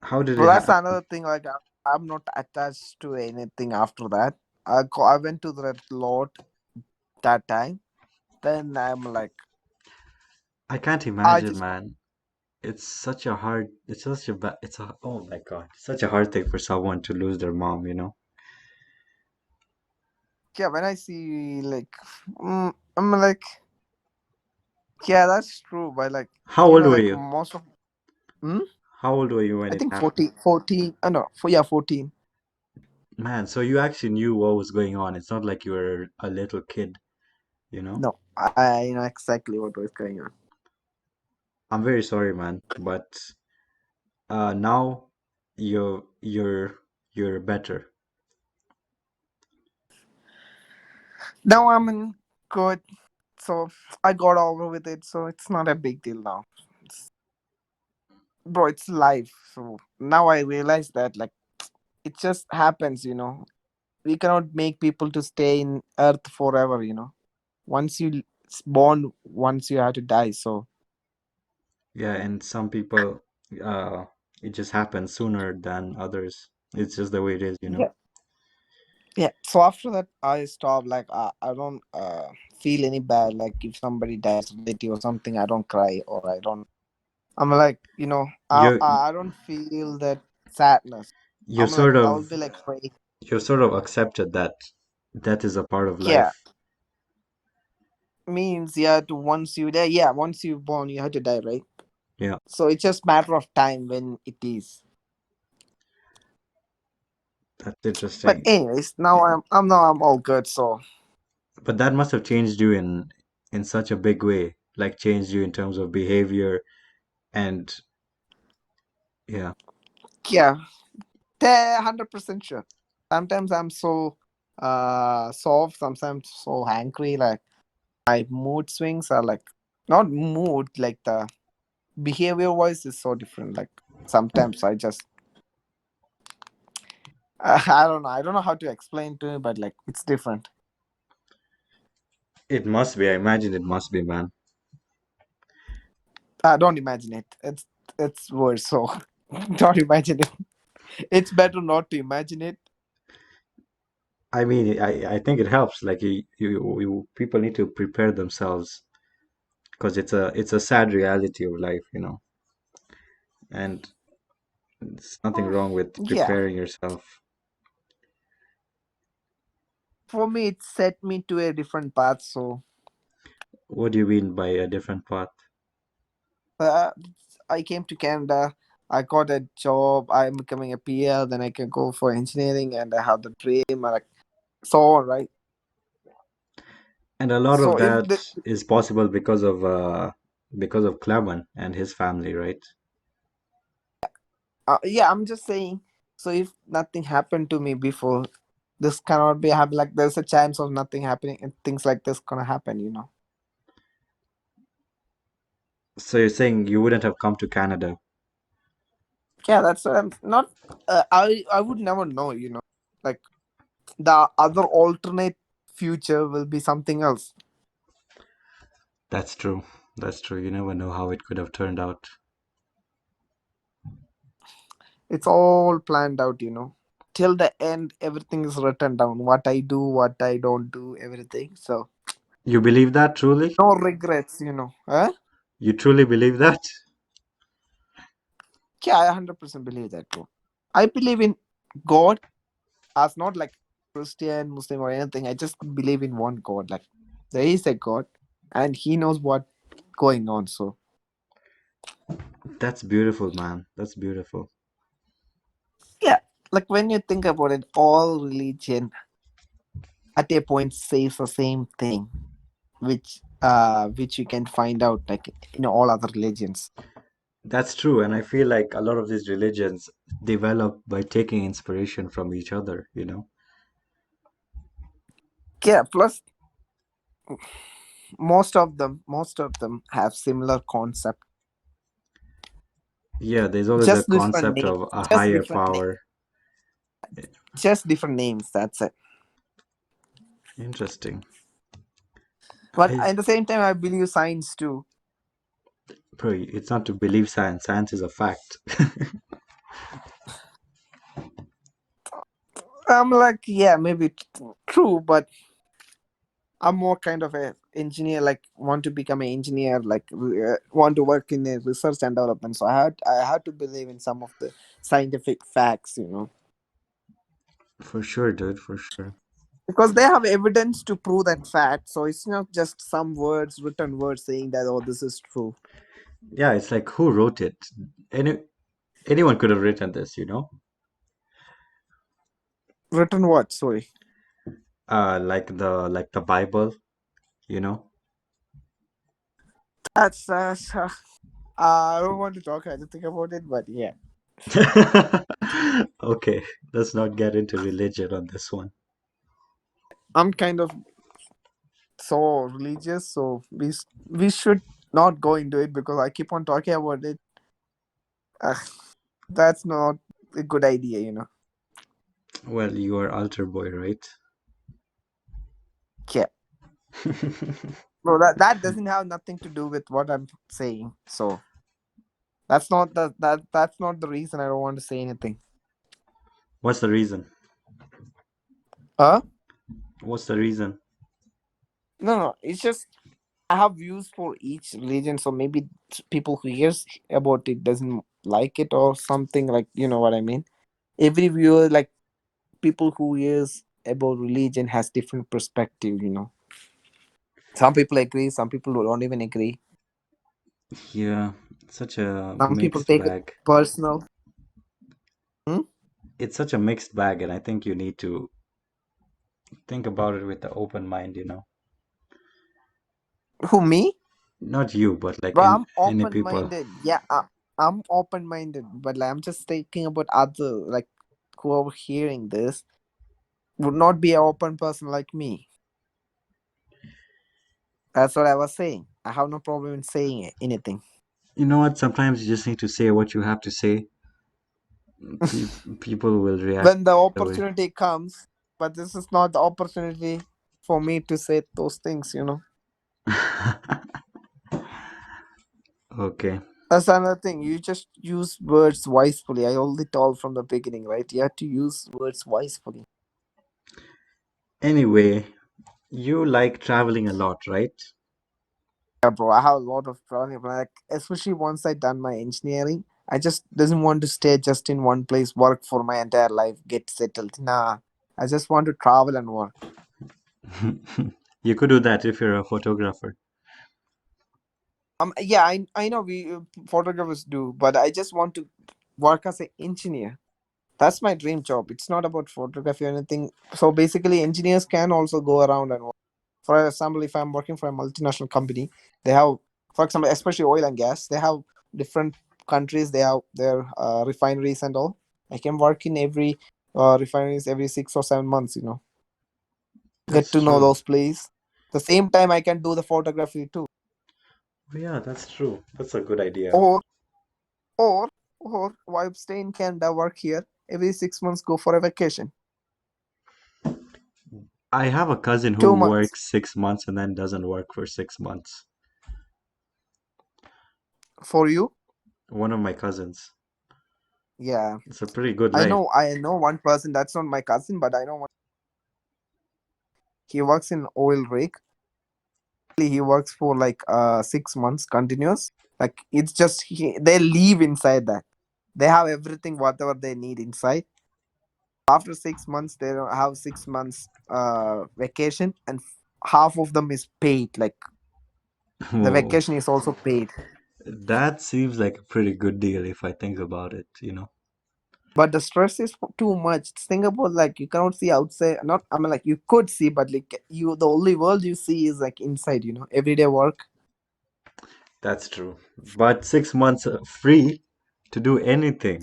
how did But it that's happen? another thing. Like I'm not attached to anything after that. I went to the lot that time. Then I'm like, I can't I imagine, just man. It's a, oh my God, such a hard thing for someone to lose their mom, you know? yeah. When I see like, I'm like, yeah, that's true. But like, How old were like you? most of, hmm? How old were you when I it think happened? 14, 14. I know. For yeah, 14. Man, so you actually knew what was going on. It's not like you were a little kid, you know? No, I know exactly what was going on. I'm very sorry, man, but now you're better. Now I'm in good, so I got over with it. So it's not a big deal now. It's, bro, it's life. So now I realize that like it just happens. We cannot make people to stay in Earth forever. Once you born, once you have to die. So Yeah, and some people, uh, it just happens sooner than others. It's just the way it is, you know. yeah, yeah. So after that, I stop. Like I don't feel any bad. Like if somebody dies, relative or something, I don't cry or I don't. I'm like You're I don't feel that sadness. you're I'm like sort I'll of be like crazy. you're sort of accepted that that is a part of Yeah, life. means you have to once you die. Yeah, once you born, you have to die, right? Yeah, So it's just matter of time when it is. that's But interesting. anyways, now I'm all good. So But that must have changed you in such a big way, like changed you in terms of behavior and yeah. yeah, 100% sure. Sometimes I'm so soft. Sometimes so angry. Like my mood swings are like not mood like the behavior wise is so different. Like sometimes I just I don't know. I don't know how to explain to you, but like it's different. It must be. I imagine it must be, man. Don't imagine it. It's worse. So don't imagine it. It's better not to imagine it. I mean, I think it helps. Like you people need to prepare themselves because it's a sad reality of life, you know. And there's nothing Oh, wrong with yeah. preparing yourself. For me, it set me to a different path. So What do you mean by a different path? uh, I came to Canada. I got a job. I'm becoming a PR. Then I can go for engineering, and I have the dream. And like so on, right? And a lot of So if that the is possible because of Clement and his family, right? yeah, I'm just saying. So if nothing happened to me before, this cannot be happen. Like there's a chance of nothing happening, and things like this gonna happen. So you're saying you wouldn't have come to Canada. Yeah, that's what I'm not. I would never know. Like the other alternate future will be something else. That's true. That's true. You never know how it could have turned out. It's all planned out. Till the end, everything is written down. What I do, what I don't do, everything. So You believe that truly? no regrets. Huh? You truly believe that? Yeah, I 100% believe that too. I believe in God as not like Christian, Muslim, or anything. I just believe in one God. Like there is a God, and He knows what going on. So That's beautiful, man. That's beautiful. yeah, like when you think about it, all religion at a point says the same thing, which you can find out like in all other religions. That's true. And I feel like a lot of these religions develop by taking inspiration from each other, you know? Yeah, plus most of them have similar concept, Yeah, there's always a just different concept names, of a just higher different names, power. just different names. That's it. Interesting. But I, at the same time, I believe science too. bro, it's not to believe science. Science is a fact. I'm like, yeah, maybe true, but I'm more kind of a engineer. Like, want to become an engineer. Like, want to work in research and development. So I had to believe in some of the scientific facts. For sure, dude, for sure. Because they have evidence to prove that fact. So it's not just some words, written words saying that oh this is true. Yeah, it's like who wrote it? Any anyone could have written this, you know? Written what? Sorry. Like the Bible, you know? That's I don't want to talk anything about it, but yeah, Okay, let's not get into religion on this one. I'm kind of so religious, so we should not go into it because I keep on talking about it. uh, that's not a good idea, you know. Well, you are altar boy, right? Yeah, no, that doesn't have nothing to do with what I'm saying. So that's not the reason I don't want to say anything. What's the reason? Huh? What's the reason? No, it's just I have views for each religion, so maybe people who hears about it doesn't like it or something, like, you know what I mean. Every viewer, like, people who hears about religion has different perspective, you know. Some people agree, some people don't even agree. Yeah, such a Some people mixed take it bag. personal. Hmm? It's such a mixed bag, and I think you need to think about it with an open mind, you know. Who, me? Not you, but like Well, in I'm any open people. minded. Yeah, I'm open minded, but like, I'm just thinking about other, like, whoever hearing this would not be an open person like me. That's what I was saying. I have no problem in saying it, anything. You know what? Sometimes you just need to say what you have to say. Pe- People will react When the the way. opportunity comes, but this is not the opportunity for me to say those things, you know. Okay. That's another thing. You just use words wisely. I already told from the beginning, right? You have to use words wisely. Anyway, you like traveling a lot, right? Yeah, bro. I have a lot of problems. Like, especially once I done my engineering, I just doesn't want to stay just in one place, work for my entire life, get settled. Nah, I just want to travel and work. You could do that if you're a photographer. Yeah, I know we photographers do, but I just want to work as an engineer. That's my dream job. It's not about photography or anything. So basically, engineers can also go around and work. For example, if I'm working for a multinational company, they have, for example, especially oil and gas, they have different countries. They have their refineries and all. I can work in every refineries every 6 or 7 months. You know, get That's to know true. those places. The same time, I can do the photography too. Yeah, that's true. That's a good idea. Or or or why stay in Canada, work here every 6 months, go for a vacation. I have a cousin who 2 months works 6 months and then doesn't work for 6 months. for you. One of my cousins. Yeah, It's a pretty good I life. know. I know one person. That's not my cousin, but I know one. He works in oil rig. He works for like 6 months continuous. Like, it's just they live inside that. They have everything whatever they need inside. After 6 months, they don't have 6 months vacation, and half of them is paid. Like, the Whoa. vacation is also paid. That seems like a pretty good deal if I think about it, you know. But the stress is too much. Think about, like, you cannot see outside. Not, I mean, like, you could see, but like, you, the only world you see is like inside. You know, everyday work. That's true. But 6 months free to do anything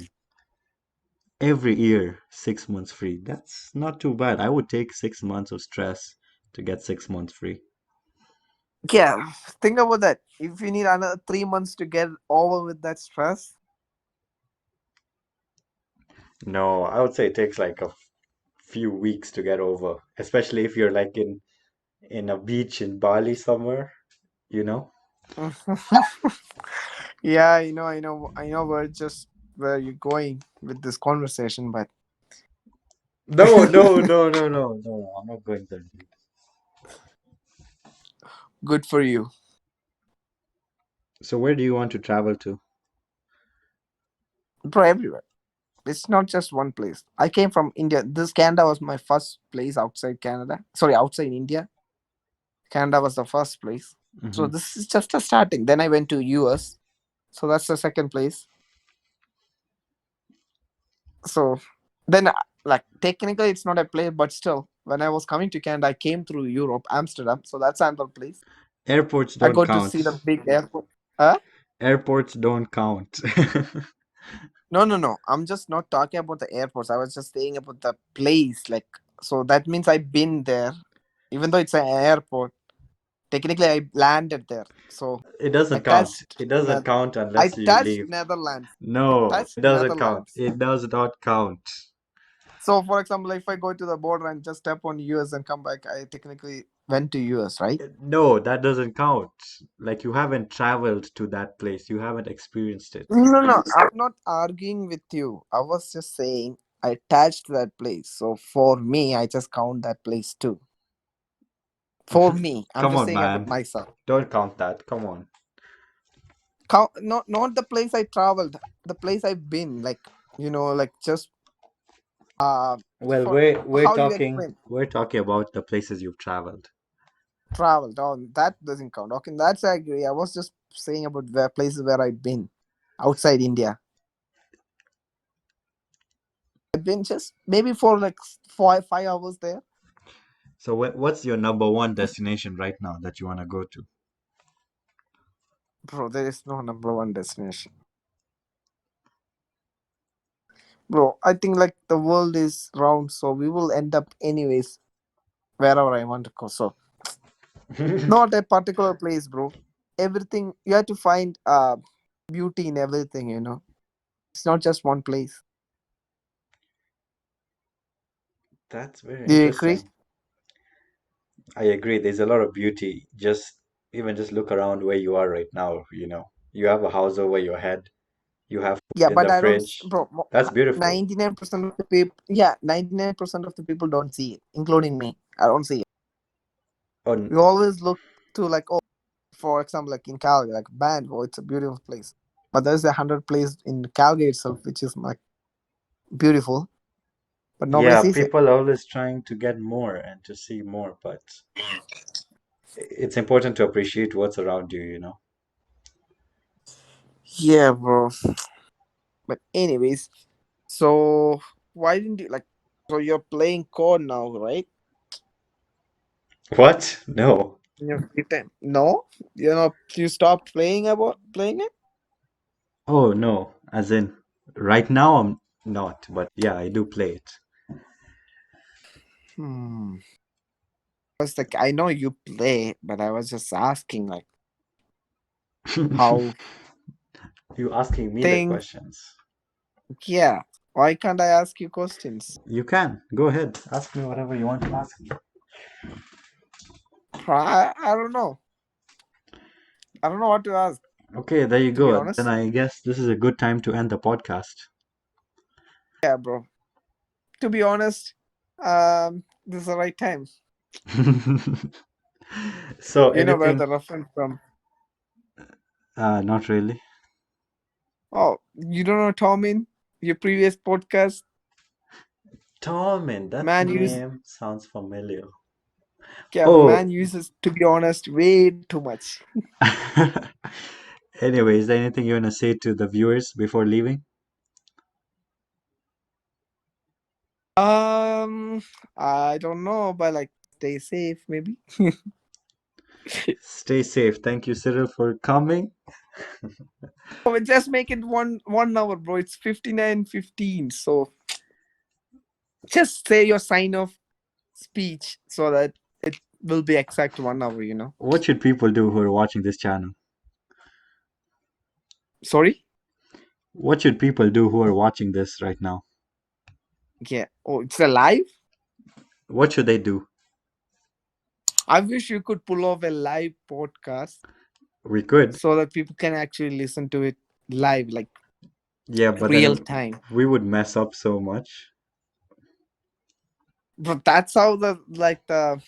every year, 6 months free. That's not too bad. I would take 6 months of stress to get 6 months free. Yeah, think about that. If you need another 3 months to get over with that stress, No, I would say it takes like a few weeks to get over, especially if you're like in a beach in Bali somewhere, you know? yeah, I know where just where you're going with this conversation, but No, no, no, no, no, no. I'm not going there. good for you, So where do you want to travel to? bro. Everywhere. It's not just one place. I came from India. This Canada was my first place outside Canada. Sorry, outside India. Canada was the first place. So Hmm. this is just a starting. Then I went to US. So that's the second place. So then, like, technically it's not a place, but still, when I was coming to Canada, I came through Europe, Amsterdam. So that's another place. Airports I don't got to count. see the big airport. Huh? Airports don't count. No. I'm just not talking about the airports. I was just saying about the place. Like, so that means I've been there, even though it's an airport. Technically, I landed there. So It I doesn't count. touched It doesn't Nether. count I unless you touched leave. Netherlands. I No, it touched doesn't count. Netherlands. It does not count. So, for example, if I go to the border and just step on US and come back, I technically went to US, right? No, that doesn't count. Like you haven't traveled to that place. You haven't experienced it. No, no, I'm not arguing with you. I was just saying I touched that place. So for me, I just count that place too. For me, I'm Come just on, saying about man. myself. Don't count that. Come on. Count, not the place I traveled, the place I've been. Like like just Well, for we're how do you talking explain? we're talking about the places you've traveled. Traveled. Oh, that doesn't count. Okay, that's I agree. I was just saying about where places where I've been outside India. I've been just maybe for like 5 hours there. So what's your number one destination right now that you want to go to? Bro, there is no number one destination. Bro, I think like the world is round, so we will end up anyways wherever I want to go. So not a particular place, bro. Everything you have to find beauty in everything. It's not just one place. That's very Do you agree? interesting. I agree. There's a lot of beauty. Just look around where you are right now, you know. You have a house over your head. You have Yeah, food in but the I don't, fridge. bro. That's beautiful. 99% of the people, yeah, 99% of the people don't see it, including me. I don't see it. Oh, We always look to like, oh, for example, like in Calgary, like band, oh, it's a beautiful place. But there's 100 place in Calgary itself, which is like beautiful, but nobody yeah, sees it. people are always trying to get more and to see more, but it's important to appreciate what's around you, you know. Yeah, bro. But anyways, so why didn't you like? So you're playing COD now, right? What? No. In your free time? No, you stopped playing it. Oh, no. As in, right now I'm not, but yeah, I do play it. Hmm. I was like, I know you play, but I was just asking like how You asking me the things. questions. Yeah. Why can't I ask you questions? You can. Go ahead. Ask me whatever you want to ask me. I don't know. I don't know what to ask. Okay, there you To be go. Then honest. I guess this is a good time to end the podcast. Yeah, bro. To be honest, this is the right time. So You know where anything? the reference from? Not really. Oh, you don't know Tom? Your previous podcast, Torment, that man use name sounds familiar. yeah, Oh, man uses to be honest way too much. anyway, is there anything you want to say to the viewers before leaving? Um, I don't know, but like stay safe, maybe. Stay safe. Thank you, Cyril, for coming. Oh, we just make it one hour, bro. It's 59:15. So just say your sign of speech so that it will be exact 1 hour. What should people do who are watching this channel? Sorry? What should people do who are watching this right now? Yeah. Oh, it's a live? What should they do? I wish you could pull off a live podcast We could. so that people can actually listen to it live, like Yeah, but real then time. we would mess up so much. But that's how the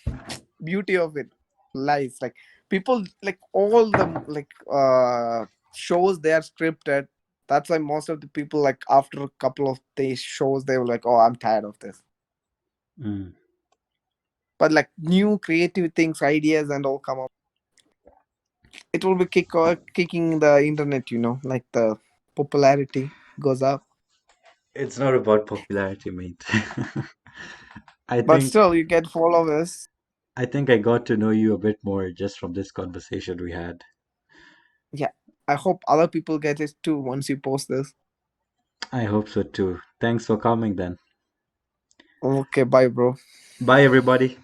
beauty of it lies. Like people like all the shows they are scripted. That's why most of the people like after a couple of days shows they were like, oh, I'm tired of this. Mm. But like new creative things, ideas and all come up. It will be kicking the internet, like the popularity goes up. It's not about popularity, mate. I But think still you get followers. I think I got to know you a bit more just from this conversation we had. Yeah. I hope other people get it too once you post this. I hope so too. Thanks for coming then. Okay, bye bro. Bye everybody.